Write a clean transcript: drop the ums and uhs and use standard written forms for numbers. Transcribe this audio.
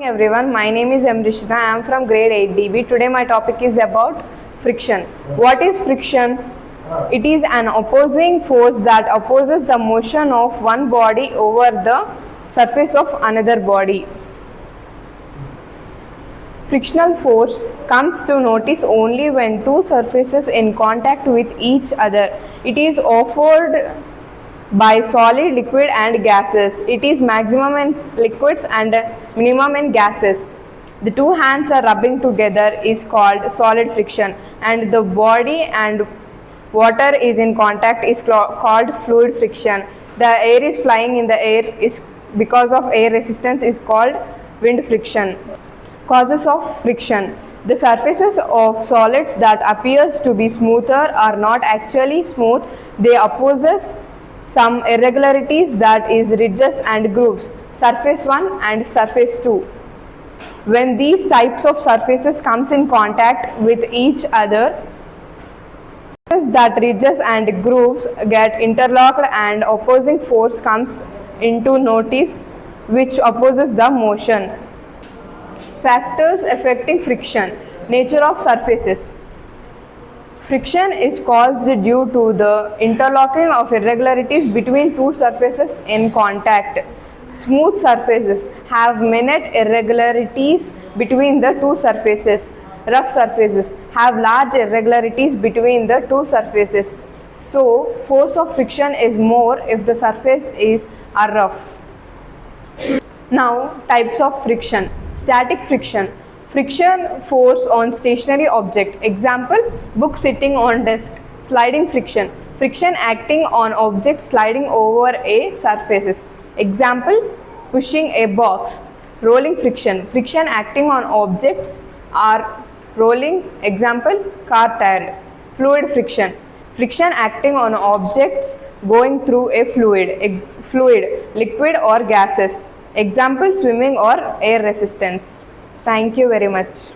Everyone, my name is Amrishita. I am from grade 8 DB. Today my topic is about friction. What is friction? It is an opposing force that opposes the motion of one body over the surface of another body. Frictional force comes to notice only when two surfaces in contact with each other. It is offered by solid, liquid and gases. It is maximum in liquids and minimum in gases. The two hands are rubbing together is called solid friction, and the body and water is in contact is called fluid friction. The air is flying in the air is because of air resistance is called wind friction. Causes of friction. The surfaces of solids that appears to be smoother are not actually smooth. They opposes some irregularities, that is ridges and grooves, surface 1 and surface 2. When these types of surfaces comes in contact with each other, that ridges and grooves get interlocked and opposing force comes into notice which opposes the motion. Factors affecting friction. Nature of surfaces. Friction is caused due to the interlocking of irregularities between two surfaces in contact. Smooth surfaces have minute irregularities between the two surfaces. Rough surfaces have large irregularities between the two surfaces. So, force of friction is more if the surface is rough. Now, types of friction. Static friction. Friction force on stationary object. Example, book sitting on desk. Sliding friction. Friction acting on object sliding over a surfaces. Example, pushing a box. Rolling friction. Friction acting on objects are rolling. Example, car tire. Fluid friction. Friction acting on objects going through a fluid, liquid or gases. Example, swimming or air resistance. Thank you very much.